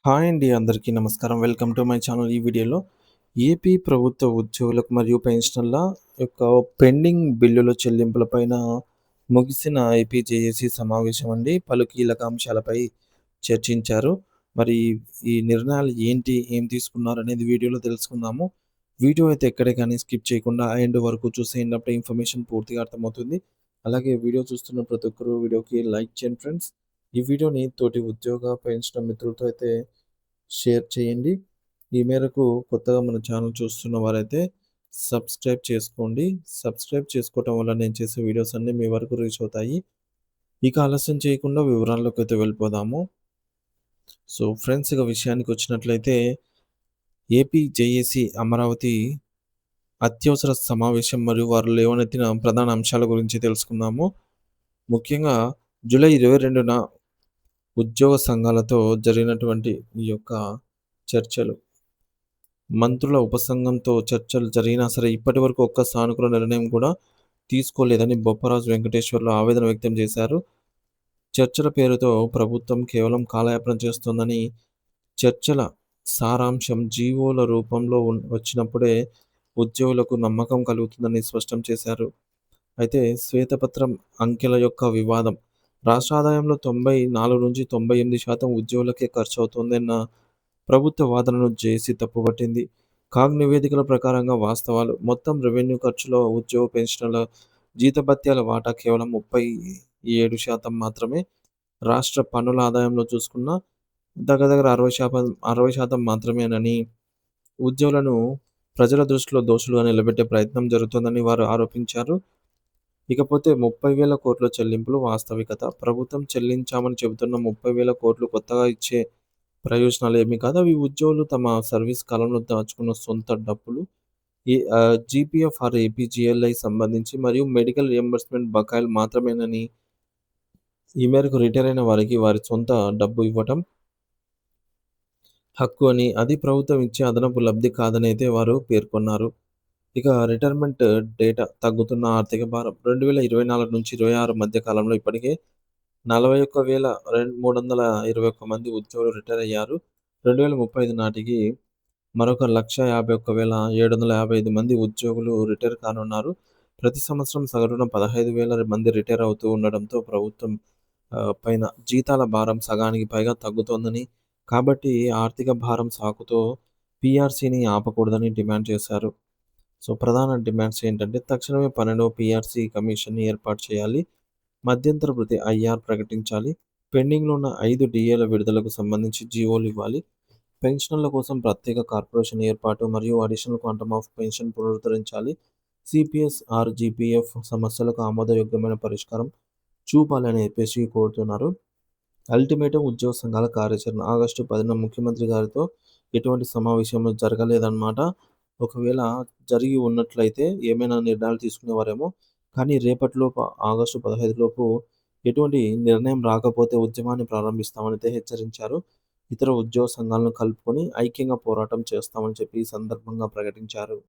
Hi అండి. అందరికీ నమస్కారం. Welcome to my channel. ఈ వీడియోలో ఏపీ ప్రభుత్వ ఉద్యోగులకు మరియు పెన్షనర్ల యొక్క పెండింగ్ బిల్లుల చెల్లింపులపైన ముగిసిన ఏపీ జేఏసీ సమావేశం అండి. పలు కీలక అంశాలపై చర్చించారు. మరి ఈ నిర్ణయాలు ఏంటి? ఏం తీసుకున్నారనేది వీడియోలో తెలుసుకుందాము. వీడియో అయితే ఎక్కడే కానీ స్కిప్ చేయకుండా ఎండ్ వరకు చూసేయండి. అప్పుడే ఇన్ఫర్మేషన్ పూర్తిగా అర్థమవుతుంది. అలాగే వీడియో చూస్తున్న ప్రతి ఒక్కరు వీడియోకి లైక్ చేయండి ఫ్రెండ్స్. ఈ వీడియోని తోటి ఉద్యోగ, పెన్షనర్ మిత్రులతో అయితే షేర్ చేయండి. ఈ మేరకు కొత్తగా మన ఛానల్ చూస్తున్న వారైతే సబ్స్క్రైబ్ చేసుకోండి. సబ్స్క్రైబ్ చేసుకోవటం వల్ల నేను చేసే వీడియోస్ అన్నీ మీ వరకు రీచ్ అవుతాయి. ఇక ఆలస్యం చేయకుండా వివరాల్లోకి అయితే వెళ్ళిపోదాము. సో ఫ్రెండ్స్, ఇక విషయానికి వచ్చినట్లయితే ఏపీ జేఏసీ అమరావతి అత్యవసర సమావేశం మరియు వారు లేవనెత్తిన ప్రధాన అంశాల గురించి తెలుసుకుందాము. ముఖ్యంగా జూలై 22న ఉద్యోగ సంఘాలతో జరిగినటువంటి ఈ యొక్క చర్చలు, మంత్రుల ఉపసంఘంతో చర్చలు జరిగినా సరే ఇప్పటివరకు ఒక్క సానుకూల నిర్ణయం కూడా తీసుకోలేదని బొప్పరాజు వెంకటేశ్వర్లు ఆవేదన వ్యక్తం చేశారు. చర్చల పేరుతో ప్రభుత్వం కేవలం కాలయాపన చేస్తోందని, చర్చల సారాంశం జీవోల రూపంలో వచ్చినప్పుడే ఉద్యోగులకు నమ్మకం కలుగుతుందని స్పష్టం చేశారు. అయితే శ్వేతపత్రం అంకెల యొక్క వివాదం, రాష్ట్ర ఆదాయంలో 94-98% ఉద్యోగులకే ఖర్చవుతోందన్న ప్రభుత్వ వాదనను జేఏసీ తప్పుపట్టింది. కాగ్ నివేదికల ప్రకారంగా వాస్తవాలు, మొత్తం రెవెన్యూ ఖర్చులో ఉద్యోగ పెన్షనర్ల జీతభత్యాల వాటా కేవలం 37% మాత్రమే. రాష్ట్ర పన్నుల ఆదాయంలో చూసుకున్న దగ్గర దగ్గర 60% మాత్రమేనని, ఉద్యోగులను ప్రజల దృష్టిలో దోషులుగా నిలబెట్టే ప్రయత్నం జరుగుతోందని వారు ఆరోపించారు. ఇకపోతే 30,000 కోట్ల చెల్లింపులు వాస్తవికత. ప్రభుత్వం చెల్లించామని చెబుతున్న 30,000 కోట్లు కొత్తగా ఇచ్చే ప్రయోజనాలేమీ కాదు. అవి ఉద్యోగులు తమ సర్వీస్ కాలంలో దాచుకున్న సొంత డబ్బులు. జీపీఎఫ్ ఆర్ ఏపీజీఎల్ఐ సంబంధించి మరియు మెడికల్ రియంబర్స్‌మెంట్ బకాయిలు మాత్రమేనని, ఈ మేరకు రిటైర్ అయిన వారికి వారి సొంత డబ్బు ఇవ్వటం హక్కు అని, అది ప్రభుత్వం ఇచ్చే అదనపు లబ్ధి కాదనైతే వారు పేర్కొన్నారు. ఇక రిటైర్మెంట్ డేటా, తగ్గుతున్న ఆర్థిక భారం. 2024-26 మధ్య కాలంలో ఇప్పటికే 41,321 మంది ఉద్యోగులు రిటైర్ అయ్యారు. 2035 నాటికి మరొక 151,755 మంది ఉద్యోగులు రిటైర్ కానున్నారు. ప్రతి సంవత్సరం సగటున 15,000 మంది రిటైర్ అవుతూ ఉండడంతో ప్రభుత్వం పైన జీతాల భారం సగానికి పైగా తగ్గుతోందని, కాబట్టి ఆర్థిక భారం సాకుతో పీఆర్సీని ఆపకూడదని డిమాండ్ చేశారు. సో ప్రధాన డిమాండ్స్ ఏంటంటే, తక్షణమే 12వ పీఆర్సీ కమిషన్‌ని ఏర్పాటు చేయాలి. మధ్యంతర భృతి ఐఆర్ ప్రకటించాలి. పెండింగ్‌లో ఉన్న 5 డీఏల విడుదలకు సంబంధించి జీవోలు ఇవ్వాలి. పెన్షనర్ల కోసం ప్రత్యేక కార్పొరేషన్ ఏర్పాటు మరియు అడిషనల్ క్వాంటమ్ ఆఫ్ పెన్షన్ పునరుద్ధరించాలి. సిపిఎస్ ఆర్ జీపీఎఫ్ సమస్యలకు ఆమోదయోగ్యమైన పరిష్కారం చూపాలని చెప్పేసి కోరుతున్నారు. అల్టిమేటం ఉద్యోగ సంఘాల కార్యాచరణ. ఆగస్టు 10న ముఖ్యమంత్రి గారితో ఎటువంటి సమావేశం జరగలేదన్నమాట. ఒకవేళ జరిగి ఉన్నట్లయితే ఏమైనా నిర్ణయాలు తీసుకునేవారేమో. కానీ రేపటిలోపు, ఆగస్టు 15 లోపు ఎటువంటి నిర్ణయం రాకపోతే ఉద్యమాన్ని ప్రారంభిస్తామనైతే హెచ్చరించారు. ఇతర ఉద్యోగ సంఘాలను కలుపుకొని ఐక్యంగా పోరాటం చేస్తామని చెప్పి ఈ సందర్భంగా ప్రకటించారు.